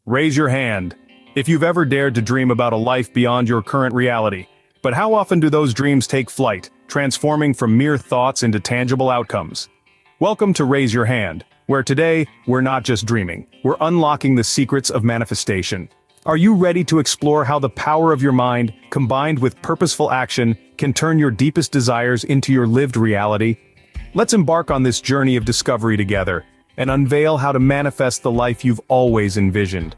Raise your hand if you've ever dared to dream about a life beyond your current reality. But how often do those dreams take flight, transforming from mere thoughts into tangible outcomes? Welcome to Raise Your Hand, where today, we're not just dreaming, we're unlocking the secrets of manifestation. Are you ready to explore how the power of your mind, combined with purposeful action, can turn your deepest desires into your lived reality? Let's embark on this journey of discovery together, and unveil how to manifest the life you've always envisioned.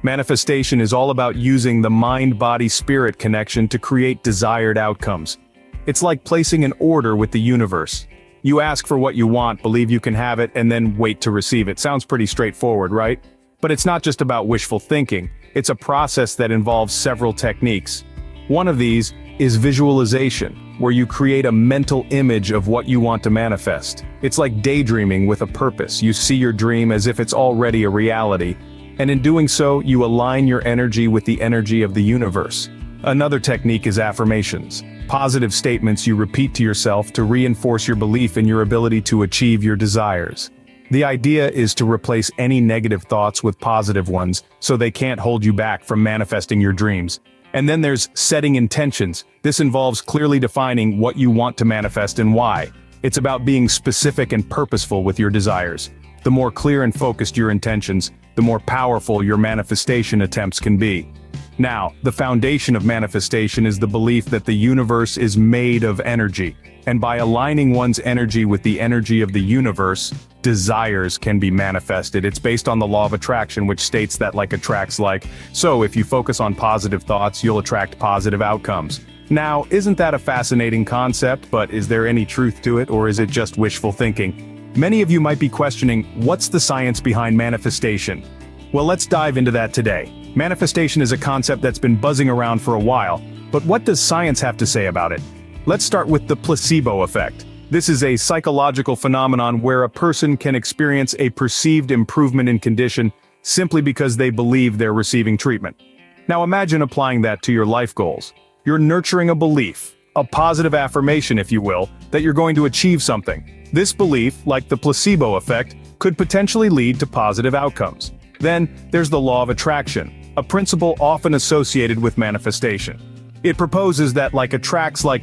Manifestation is all about using the mind-body-spirit connection to create desired outcomes. It's like placing an order with the universe. You ask for what you want, believe you can have it, and then wait to receive it. Sounds pretty straightforward, right? But it's not just about wishful thinking. It's a process that involves several techniques. One of these is visualization, where you create a mental image of what you want to manifest. It's like daydreaming with a purpose. You see your dream as if it's already a reality, and in doing so, you align your energy with the energy of the universe. Another technique is affirmations, positive statements you repeat to yourself to reinforce your belief in your ability to achieve your desires. The idea is to replace any negative thoughts with positive ones, so they can't hold you back from manifesting your dreams. And then there's setting intentions. This involves clearly defining what you want to manifest and why. It's about being specific and purposeful with your desires. The more clear and focused your intentions, the more powerful your manifestation attempts can be. Now, the foundation of manifestation is the belief that the universe is made of energy, and by aligning one's energy with the energy of the universe, desires can be manifested. It's based on the law of attraction, which states that like attracts like. So if you focus on positive thoughts, you'll attract positive outcomes. Now, isn't that a fascinating concept, but is there any truth to it, or is it just wishful thinking? Many of you might be questioning, what's the science behind manifestation? Well, let's dive into that today. Manifestation is a concept that's been buzzing around for a while, but what does science have to say about it? Let's start with the placebo effect. This is a psychological phenomenon where a person can experience a perceived improvement in condition simply because they believe they're receiving treatment. Now imagine applying that to your life goals. You're nurturing a belief, a positive affirmation if you will, that you're going to achieve something. This belief, like the placebo effect, could potentially lead to positive outcomes. Then, there's the law of attraction, a principle often associated with manifestation. It proposes that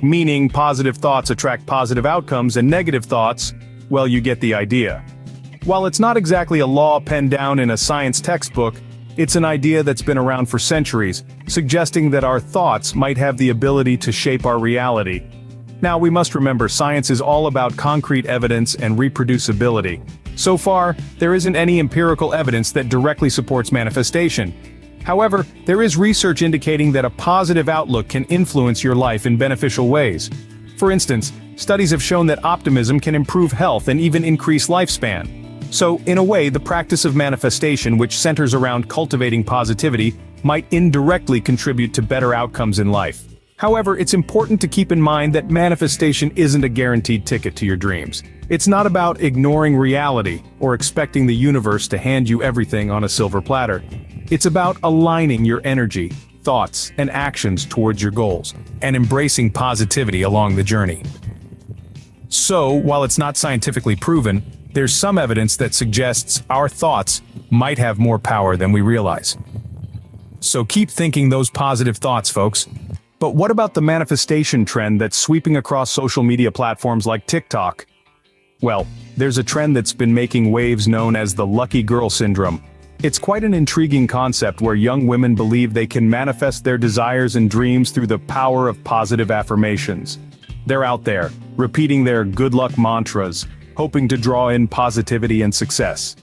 meaning positive thoughts attract positive outcomes and negative thoughts, well, you get the idea. While it's not exactly a law penned down in a science textbook, it's an idea that's been around for centuries, suggesting that our thoughts might have the ability to shape our reality. Now, we must remember science is all about concrete evidence and reproducibility. So far, there isn't any empirical evidence that directly supports manifestation. However, there is research indicating that a positive outlook can influence your life in beneficial ways. For instance, studies have shown that optimism can improve health and even increase lifespan. So, in a way, the practice of manifestation, which centers around cultivating positivity, might indirectly contribute to better outcomes in life. However, it's important to keep in mind that manifestation isn't a guaranteed ticket to your dreams. It's not about ignoring reality or expecting the universe to hand you everything on a silver platter. It's about aligning your energy, thoughts, and actions towards your goals, and embracing positivity along the journey. So, while it's not scientifically proven, there's some evidence that suggests our thoughts might have more power than we realize. So keep thinking those positive thoughts, folks. But what about the manifestation trend that's sweeping across social media platforms like TikTok? Well, there's a trend that's been making waves known as the lucky girl syndrome. It's quite an intriguing concept where young women believe they can manifest their desires and dreams through the power of positive affirmations. They're out there, repeating their good luck mantras, hoping to draw in positivity and success.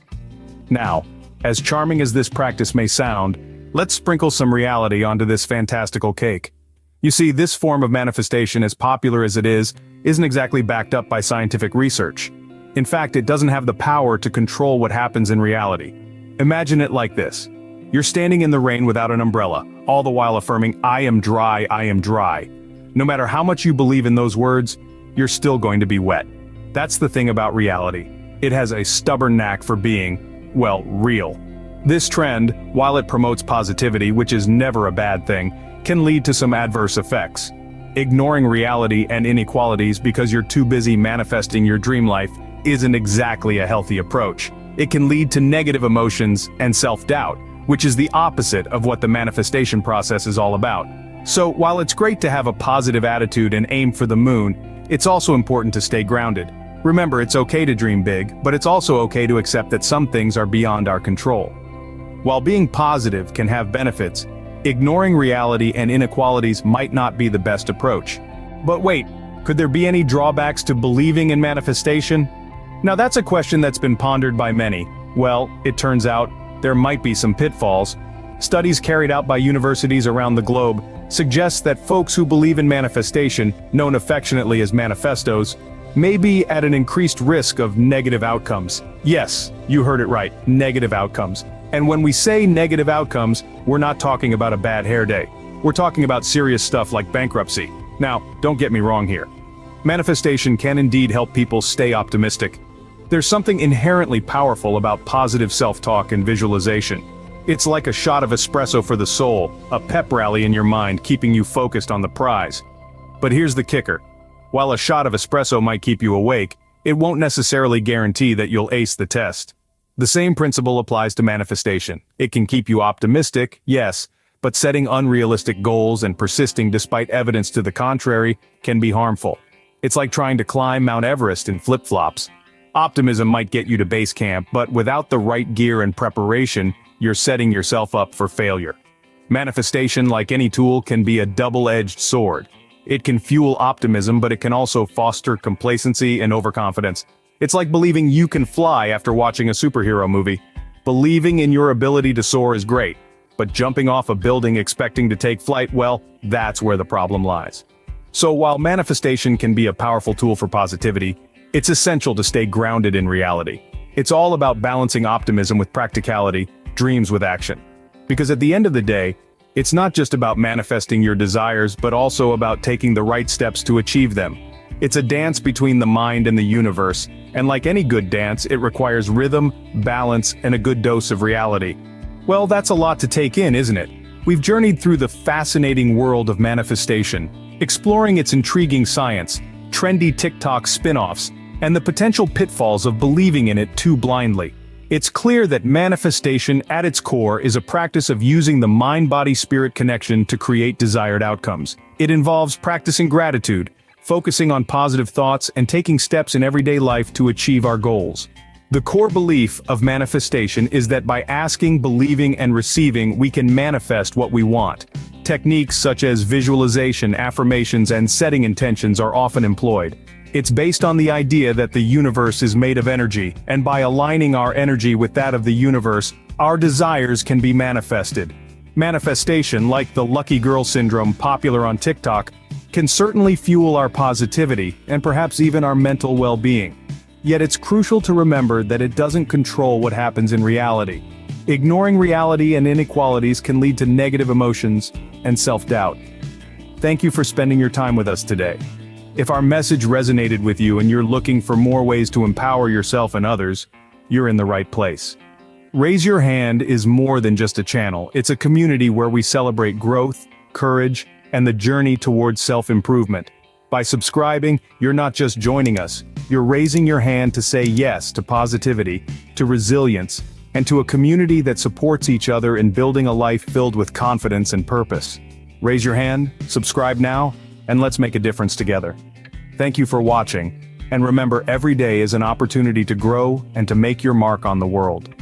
Now, as charming as this practice may sound, let's sprinkle some reality onto this fantastical cake. You see, this form of manifestation, as popular as it is, isn't exactly backed up by scientific research. In fact, it doesn't have the power to control what happens in reality. Imagine it like this. You're standing in the rain without an umbrella, all the while affirming, "I am dry, I am dry." No matter how much you believe in those words, you're still going to be wet. That's the thing about reality. It has a stubborn knack for being, well, real. This trend, while it promotes positivity, which is never a bad thing, can lead to some adverse effects. Ignoring reality and inequalities because you're too busy manifesting your dream life isn't exactly a healthy approach. It can lead to negative emotions and self-doubt, which is the opposite of what the manifestation process is all about. So, while it's great to have a positive attitude and aim for the moon, it's also important to stay grounded. Remember, it's okay to dream big, but it's also okay to accept that some things are beyond our control. While being positive can have benefits, ignoring reality and inequalities might not be the best approach. But wait, could there be any drawbacks to believing in manifestation? Now that's a question that's been pondered by many. Well, it turns out, there might be some pitfalls. Studies carried out by universities around the globe suggest that folks who believe in manifestation, known affectionately as manifestos, may be at an increased risk of negative outcomes. Yes, you heard it right, negative outcomes. And when we say negative outcomes, we're not talking about a bad hair day. We're talking about serious stuff like bankruptcy. Now, don't get me wrong here. Manifestation can indeed help people stay optimistic. There's something inherently powerful about positive self-talk and visualization. It's like a shot of espresso for the soul, a pep rally in your mind keeping you focused on the prize. But here's the kicker. While a shot of espresso might keep you awake, it won't necessarily guarantee that you'll ace the test. The same principle applies to manifestation. It can keep you optimistic, yes, but setting unrealistic goals and persisting despite evidence to the contrary can be harmful. It's like trying to climb Mount Everest in flip-flops. Optimism might get you to base camp, but without the right gear and preparation, you're setting yourself up for failure. Manifestation, like any tool, can be a double-edged sword. It can fuel optimism, but it can also foster complacency and overconfidence. It's like believing you can fly after watching a superhero movie. Believing in your ability to soar is great, but jumping off a building expecting to take flight, well, that's where the problem lies. So while manifestation can be a powerful tool for positivity, it's essential to stay grounded in reality. It's all about balancing optimism with practicality, dreams with action. Because at the end of the day, it's not just about manifesting your desires, but also about taking the right steps to achieve them. It's a dance between the mind and the universe, and like any good dance, it requires rhythm, balance, and a good dose of reality. Well, that's a lot to take in, isn't it? We've journeyed through the fascinating world of manifestation, exploring its intriguing science, trendy TikTok spin-offs, and the potential pitfalls of believing in it too blindly. It's clear that manifestation at its core is a practice of using the mind-body-spirit connection to create desired outcomes. It involves practicing gratitude, focusing on positive thoughts, and taking steps in everyday life to achieve our goals. The core belief of manifestation is that by asking, believing, and receiving, we can manifest what we want. Techniques such as visualization, affirmations, and setting intentions are often employed. It's based on the idea that the universe is made of energy, and by aligning our energy with that of the universe, our desires can be manifested. Manifestation, like the lucky girl syndrome popular on TikTok, can certainly fuel our positivity, and perhaps even our mental well-being. Yet it's crucial to remember that it doesn't control what happens in reality. Ignoring reality and inequalities can lead to negative emotions and self-doubt. Thank you for spending your time with us today. If our message resonated with you and you're looking for more ways to empower yourself and others, you're in the right place. Raise Your Hand is more than just a channel. It's a community where we celebrate growth, courage, and the journey towards self-improvement. By subscribing, you're not just joining us, you're raising your hand to say yes to positivity, to resilience, and to a community that supports each other in building a life filled with confidence and purpose. Raise your hand, subscribe now, and let's make a difference together. Thank you for watching, and remember, every day is an opportunity to grow and to make your mark on the world.